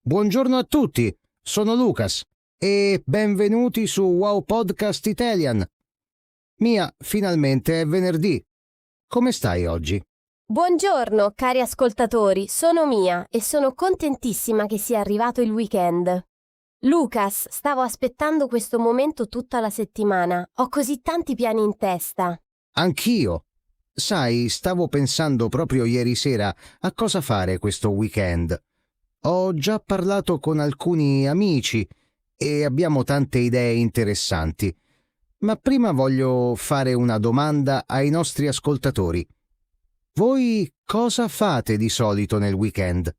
Buongiorno a tutti, sono Lucas e benvenuti su Wow Podcast Italian. Mia, finalmente è venerdì. Come stai oggi? Buongiorno, cari ascoltatori, sono Mia e sono contentissima che sia arrivato il weekend. Lucas, stavo aspettando questo momento tutta la settimana. Ho così tanti piani in testa. Anch'io. Sai, stavo pensando proprio ieri sera a cosa fare questo weekend. Ho già parlato con alcuni amici e abbiamo tante idee interessanti. Ma prima voglio fare una domanda ai nostri ascoltatori. Voi cosa fate di solito nel weekend?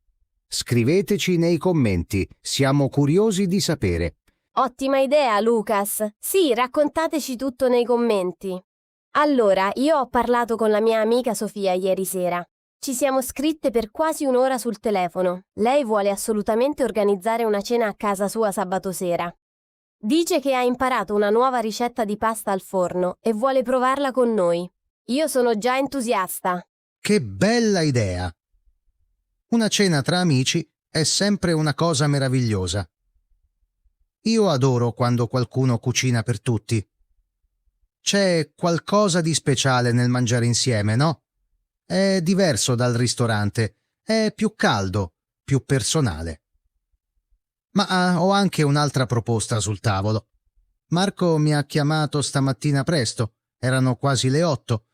Scriveteci nei commenti, siamo curiosi di sapere. Ottima idea, Lucas. Sì, raccontateci tutto nei commenti. Allora, io ho parlato con la mia amica Sofia ieri sera. Ci siamo scritte per quasi un'ora sul telefono. Lei vuole assolutamente organizzare una cena a casa sua sabato sera. Dice che ha imparato una nuova ricetta di pasta al forno e vuole provarla con noi. Io sono già entusiasta. Che bella idea! Una cena tra amici è sempre una cosa meravigliosa. Io adoro quando qualcuno cucina per tutti. C'è qualcosa di speciale nel mangiare insieme, no? È diverso dal ristorante, è più caldo, più personale. Ma ho anche un'altra proposta sul tavolo. Marco mi ha chiamato stamattina presto, erano quasi le 8,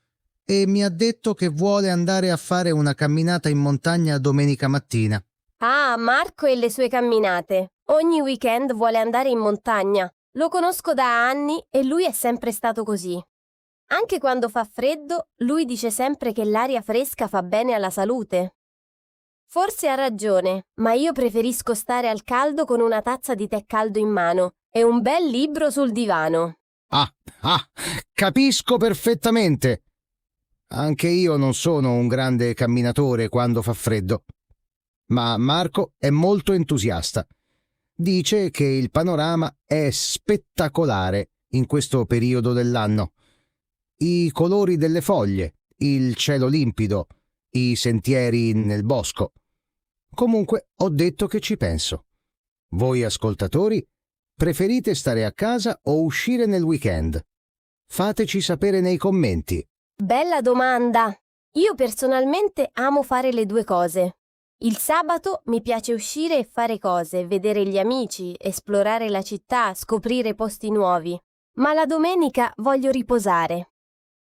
e mi ha detto che vuole andare a fare una camminata in montagna domenica mattina. Ah, Marco e le sue camminate. Ogni weekend vuole andare in montagna. Lo conosco da anni e lui è sempre stato così. Anche quando fa freddo, lui dice sempre che l'aria fresca fa bene alla salute. Forse ha ragione, ma io preferisco stare al caldo con una tazza di tè caldo in mano e un bel libro sul divano. Capisco perfettamente. Anche io non sono un grande camminatore quando fa freddo. Ma Marco è molto entusiasta. Dice che il panorama è spettacolare in questo periodo dell'anno. I colori delle foglie, il cielo limpido, i sentieri nel bosco. Comunque ho detto che ci penso. Voi ascoltatori, preferite stare a casa o uscire nel weekend? Fateci sapere nei commenti. Bella domanda! Io personalmente amo fare le due cose. Il sabato mi piace uscire e fare cose, vedere gli amici, esplorare la città, scoprire posti nuovi. Ma la domenica voglio riposare.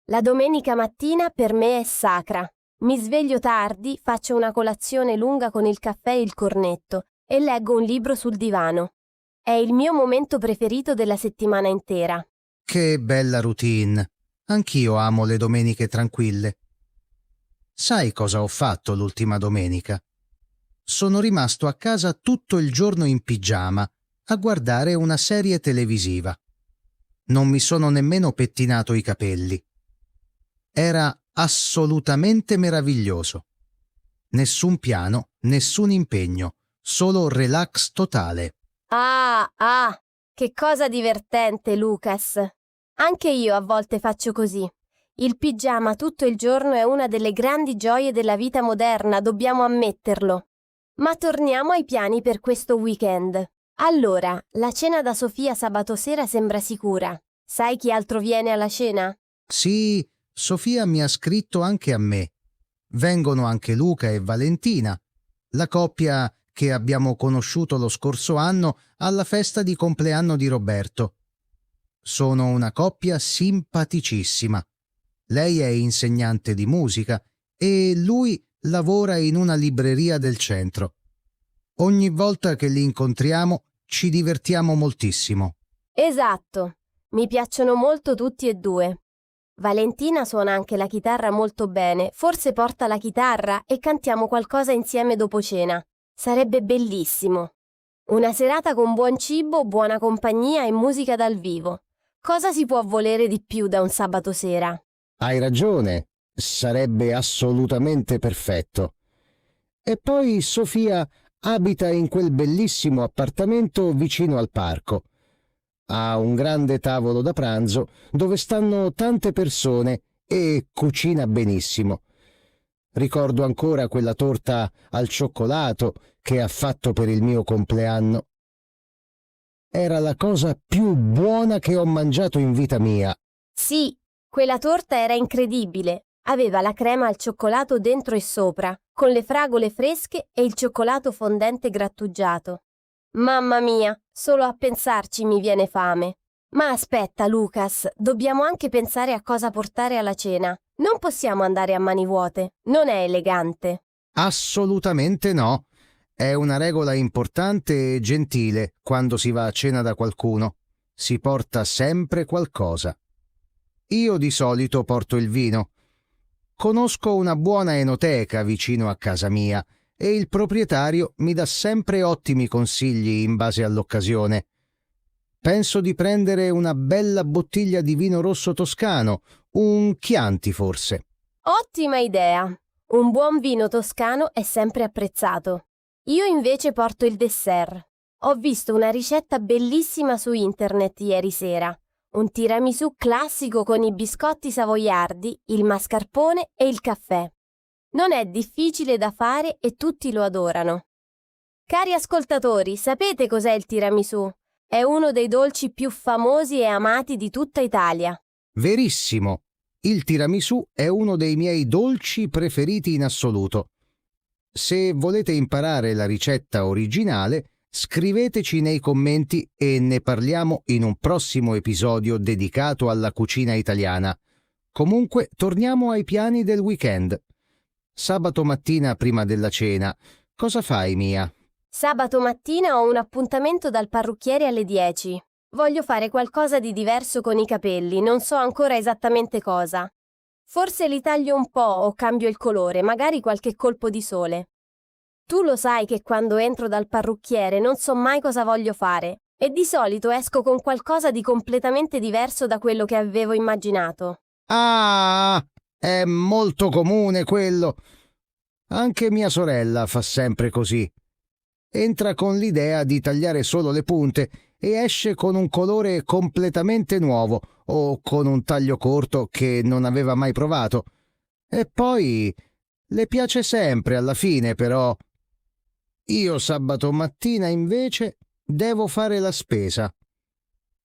La domenica mattina per me è sacra. Mi sveglio tardi, faccio una colazione lunga con il caffè e il cornetto e leggo un libro sul divano. È il mio momento preferito della settimana intera. Che bella routine! Anch'io amo le domeniche tranquille. Sai cosa ho fatto l'ultima domenica? Sono rimasto a casa tutto il giorno in pigiama a guardare una serie televisiva. Non mi sono nemmeno pettinato i capelli. Era assolutamente meraviglioso. Nessun piano, nessun impegno, solo relax totale. Che cosa divertente, Lucas. Anche io a volte faccio così. Il pigiama tutto il giorno è una delle grandi gioie della vita moderna, dobbiamo ammetterlo. Ma torniamo ai piani per questo weekend. Allora, la cena da Sofia sabato sera sembra sicura. Sai chi altro viene alla cena? Sì, Sofia mi ha scritto anche a me. Vengono anche Luca e Valentina, la coppia che abbiamo conosciuto lo scorso anno alla festa di compleanno di Roberto. Sono una coppia simpaticissima. Lei è insegnante di musica e lui lavora in una libreria del centro. Ogni volta che li incontriamo ci divertiamo moltissimo. Esatto, mi piacciono molto tutti e due. Valentina suona anche la chitarra molto bene, forse porta la chitarra e cantiamo qualcosa insieme dopo cena. Sarebbe bellissimo. Una serata con buon cibo, buona compagnia e musica dal vivo. Cosa si può volere di più da un sabato sera? Hai ragione, sarebbe assolutamente perfetto. E poi Sofia abita in quel bellissimo appartamento vicino al parco. Ha un grande tavolo da pranzo dove stanno tante persone e cucina benissimo. Ricordo ancora quella torta al cioccolato che ha fatto per il mio compleanno. Era la cosa più buona che ho mangiato in vita mia. Sì, quella torta era incredibile. Aveva la crema al cioccolato dentro e sopra, con le fragole fresche e il cioccolato fondente grattugiato. Mamma mia, solo a pensarci mi viene fame. Ma aspetta, Lucas, dobbiamo anche pensare a cosa portare alla cena. Non possiamo andare a mani vuote, non è elegante. Assolutamente no. È una regola importante e gentile quando si va a cena da qualcuno. Si porta sempre qualcosa. Io di solito porto il vino. Conosco una buona enoteca vicino a casa mia e il proprietario mi dà sempre ottimi consigli in base all'occasione. Penso di prendere una bella bottiglia di vino rosso toscano, un Chianti forse. Ottima idea! Un buon vino toscano è sempre apprezzato. Io invece porto il dessert. Ho visto una ricetta bellissima su internet ieri sera. Un tiramisù classico con i biscotti savoiardi, il mascarpone e il caffè. Non è difficile da fare e tutti lo adorano. Cari ascoltatori, sapete cos'è il tiramisù? È uno dei dolci più famosi e amati di tutta Italia. Verissimo. Il tiramisù è uno dei miei dolci preferiti in assoluto. Se volete imparare la ricetta originale, scriveteci nei commenti e ne parliamo in un prossimo episodio dedicato alla cucina italiana. Comunque, torniamo ai piani del weekend. Sabato mattina prima della cena, cosa fai, Mia? Sabato mattina ho un appuntamento dal parrucchiere alle 10. Voglio fare qualcosa di diverso con i capelli, non so ancora esattamente cosa. Forse li taglio un po' o cambio il colore, magari qualche colpo di sole. Tu lo sai che quando entro dal parrucchiere non so mai cosa voglio fare e di solito esco con qualcosa di completamente diverso da quello che avevo immaginato. Ah, è molto comune quello. Anche mia sorella fa sempre così. Entra con l'idea di tagliare solo le punte e esce con un colore completamente nuovo o con un taglio corto che non aveva mai provato. E poi le piace sempre alla fine, però. Io sabato mattina invece devo fare la spesa.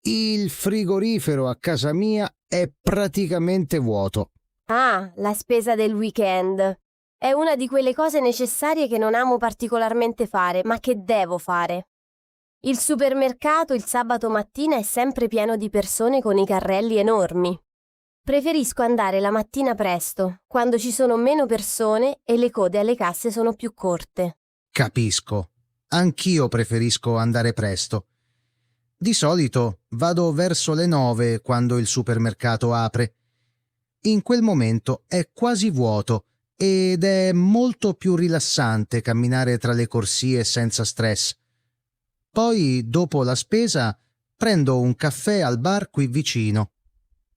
Il frigorifero a casa mia è praticamente vuoto. Ah, la spesa del weekend. È una di quelle cose necessarie che non amo particolarmente fare, ma che devo fare. Il supermercato il sabato mattina è sempre pieno di persone con i carrelli enormi. Preferisco andare la mattina presto, quando ci sono meno persone e le code alle casse sono più corte. Capisco. Anch'io preferisco andare presto. Di solito vado verso le 9 quando il supermercato apre. In quel momento è quasi vuoto ed è molto più rilassante camminare tra le corsie senza stress. Poi, dopo la spesa, prendo un caffè al bar qui vicino.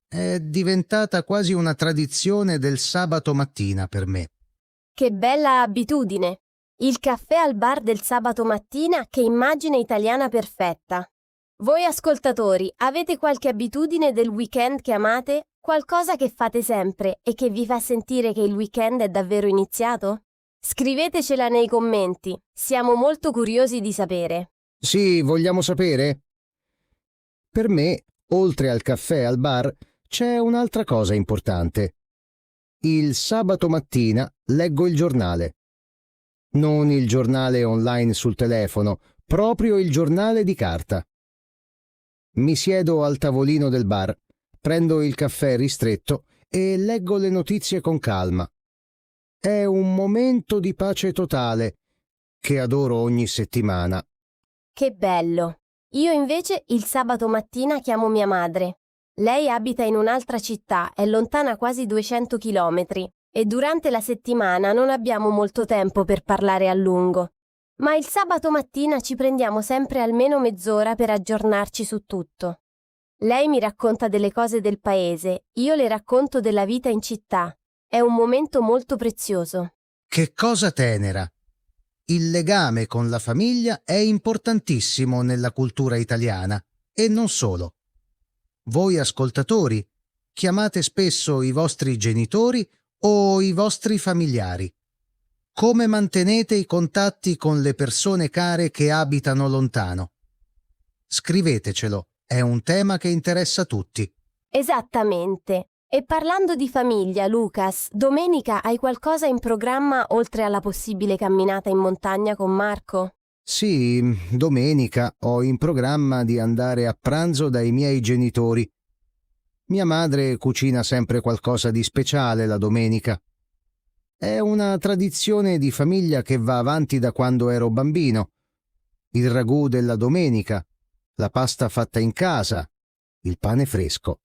È diventata quasi una tradizione del sabato mattina per me. Che bella abitudine! Il caffè al bar del sabato mattina, che immagine italiana perfetta. Voi ascoltatori, avete qualche abitudine del weekend che amate? Qualcosa che fate sempre e che vi fa sentire che il weekend è davvero iniziato? Scrivetecela nei commenti, siamo molto curiosi di sapere. Sì, vogliamo sapere? Per me, oltre al caffè al bar, c'è un'altra cosa importante. Il sabato mattina leggo il giornale. Non il giornale online sul telefono, proprio il giornale di carta. Mi siedo al tavolino del bar, prendo il caffè ristretto e leggo le notizie con calma. È un momento di pace totale che adoro ogni settimana. Che bello! Io invece il sabato mattina chiamo mia madre. Lei abita in un'altra città, è lontana quasi 200 chilometri e durante la settimana non abbiamo molto tempo per parlare a lungo. Ma il sabato mattina ci prendiamo sempre almeno mezz'ora per aggiornarci su tutto. Lei mi racconta delle cose del paese, io le racconto della vita in città. È un momento molto prezioso. Che cosa tenera! Il legame con la famiglia è importantissimo nella cultura italiana, e non solo. Voi ascoltatori, chiamate spesso i vostri genitori o i vostri familiari? Come mantenete i contatti con le persone care che abitano lontano? Scrivetecelo, è un tema che interessa tutti. Esattamente. E parlando di famiglia, Lucas, domenica hai qualcosa in programma oltre alla possibile camminata in montagna con Marco? Sì, domenica ho in programma di andare a pranzo dai miei genitori. Mia madre cucina sempre qualcosa di speciale la domenica. È una tradizione di famiglia che va avanti da quando ero bambino. Il ragù della domenica, la pasta fatta in casa, il pane fresco.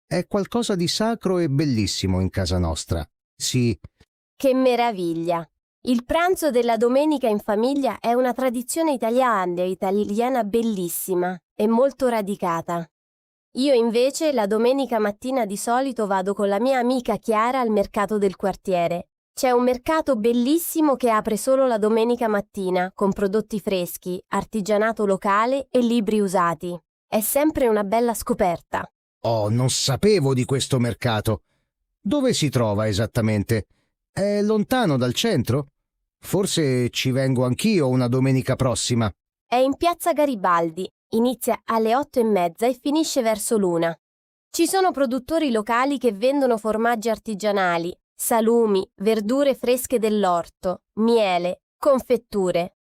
È qualcosa di sacro e bellissimo in casa nostra. Sì, Che meraviglia! Il pranzo della domenica in famiglia è una tradizione italiana bellissima e molto radicata. Io invece la domenica mattina di solito vado con la mia amica Chiara al mercato del quartiere. C'è un mercato bellissimo che apre solo la domenica mattina, con prodotti freschi, artigianato locale e libri usati. È sempre una bella scoperta. oh, non sapevo di questo mercato. Dove si trova esattamente? È lontano dal centro? Forse ci vengo anch'io una domenica prossima. È in piazza Garibaldi, inizia alle 8:30 e finisce verso l'1. Ci sono produttori locali che vendono formaggi artigianali, salumi, verdure fresche dell'orto, miele, confetture.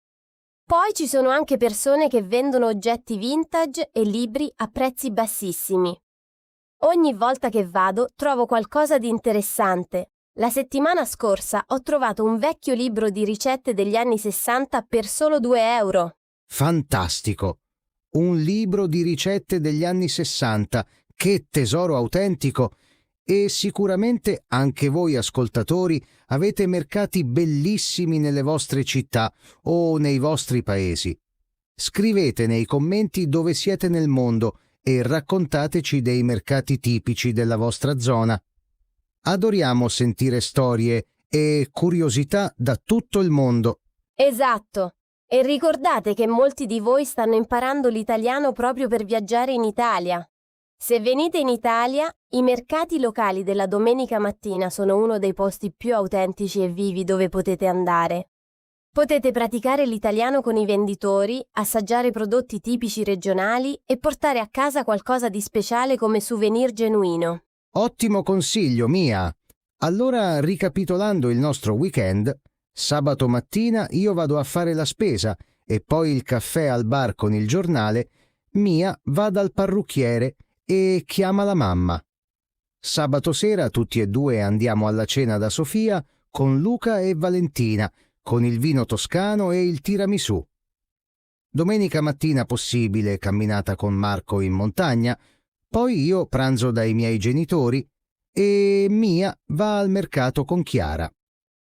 Poi ci sono anche persone che vendono oggetti vintage e libri a prezzi bassissimi. Ogni volta che vado trovo qualcosa di interessante. La settimana scorsa ho trovato un vecchio libro di ricette degli anni 60 per solo 2 euro. Fantastico! Un libro di ricette degli anni 60. Che tesoro autentico! E sicuramente anche voi ascoltatori avete mercati bellissimi nelle vostre città o nei vostri paesi. Scrivete nei commenti dove siete nel mondo e raccontateci dei mercati tipici della vostra zona. Adoriamo sentire storie e curiosità da tutto il mondo. Esatto. E ricordate che molti di voi stanno imparando l'italiano proprio per viaggiare in Italia. Se venite in Italia, i mercati locali della domenica mattina sono uno dei posti più autentici e vivi dove potete andare. Potete praticare l'italiano con i venditori, assaggiare prodotti tipici regionali e portare a casa qualcosa di speciale come souvenir genuino. Ottimo consiglio, Mia! Allora, ricapitolando il nostro weekend, sabato mattina io vado a fare la spesa e poi il caffè al bar con il giornale, Mia va dal parrucchiere e chiama la mamma. Sabato sera tutti e due andiamo alla cena da Sofia con Luca e Valentina, con il vino toscano e il tiramisù. Domenica mattina possibile camminata con Marco in montagna, poi io pranzo dai miei genitori e Mia va al mercato con Chiara.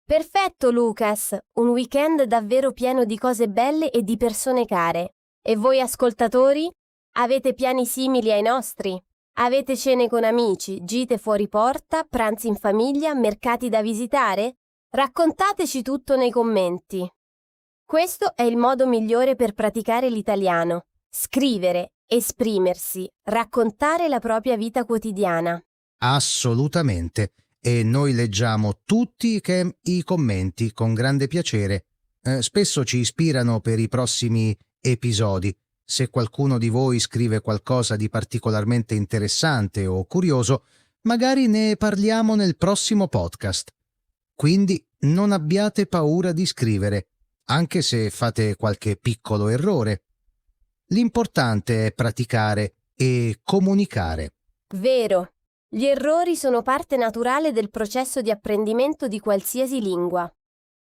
Perfetto, Lucas! Un weekend davvero pieno di cose belle e di persone care. E voi ascoltatori? Avete piani simili ai nostri? Avete cene con amici, gite fuori porta, pranzi in famiglia, mercati da visitare? Raccontateci tutto nei commenti. Questo è il modo migliore per praticare l'italiano. Scrivere, esprimersi, raccontare la propria vita quotidiana. Assolutamente. E noi leggiamo tutti i commenti con grande piacere. Spesso ci ispirano per i prossimi episodi. Se qualcuno di voi scrive qualcosa di particolarmente interessante o curioso, magari ne parliamo nel prossimo podcast. Quindi non abbiate paura di scrivere, anche se fate qualche piccolo errore. L'importante è praticare e comunicare. Vero. Gli errori sono parte naturale del processo di apprendimento di qualsiasi lingua.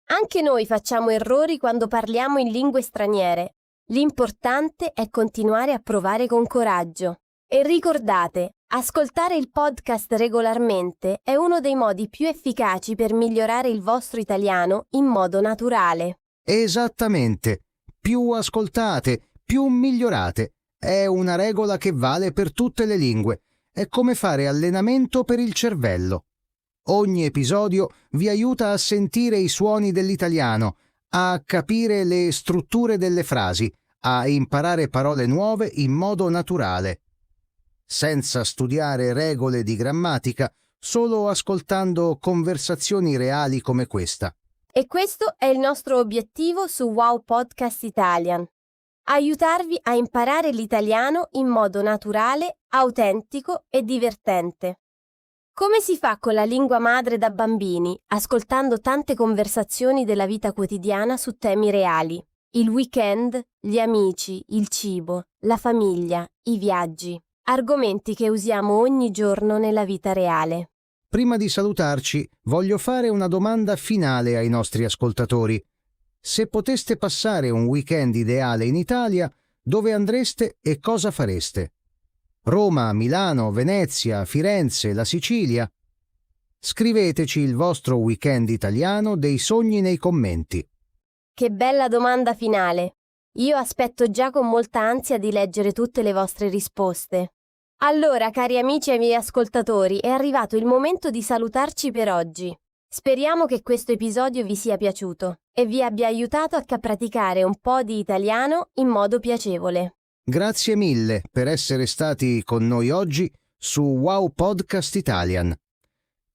Anche noi facciamo errori quando parliamo in lingue straniere. L'importante è continuare a provare con coraggio. E ricordate, ascoltare il podcast regolarmente è uno dei modi più efficaci per migliorare il vostro italiano in modo naturale. Esattamente. Più ascoltate, più migliorate. È una regola che vale per tutte le lingue. È come fare allenamento per il cervello. Ogni episodio vi aiuta a sentire i suoni dell'italiano, a capire le strutture delle frasi, a imparare parole nuove in modo naturale. Senza studiare regole di grammatica, solo ascoltando conversazioni reali come questa. E questo è il nostro obiettivo su Wow Podcast Italian. Aiutarvi a imparare l'italiano in modo naturale, autentico e divertente. Come si fa con la lingua madre da bambini, ascoltando tante conversazioni della vita quotidiana su temi reali? Il weekend, gli amici, il cibo, la famiglia, i viaggi. Argomenti che usiamo ogni giorno nella vita reale. Prima di salutarci, voglio fare una domanda finale ai nostri ascoltatori. Se poteste passare un weekend ideale in Italia, dove andreste e cosa fareste? Roma, Milano, Venezia, Firenze, la Sicilia? Scriveteci il vostro weekend italiano dei sogni nei commenti. Che bella domanda finale! Io aspetto già con molta ansia di leggere tutte le vostre risposte. Allora, cari amici e miei ascoltatori, è arrivato il momento di salutarci per oggi. Speriamo che questo episodio vi sia piaciuto e vi abbia aiutato a praticare un po' di italiano in modo piacevole. Grazie mille per essere stati con noi oggi su Wow Podcast Italian.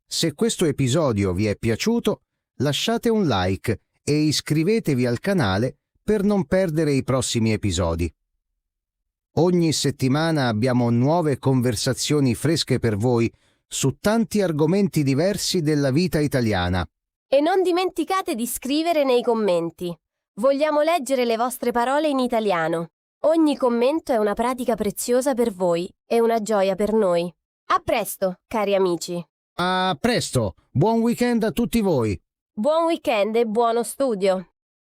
Se questo episodio vi è piaciuto, lasciate un like e iscrivetevi al canale per non perdere i prossimi episodi. Ogni settimana abbiamo nuove conversazioni fresche per voi su tanti argomenti diversi della vita italiana. E non dimenticate di scrivere nei commenti. Vogliamo leggere le vostre parole in italiano. Ogni commento è una pratica preziosa per voi e una gioia per noi. A presto, cari amici. A presto, buon weekend a tutti voi. Buon weekend e buono studio.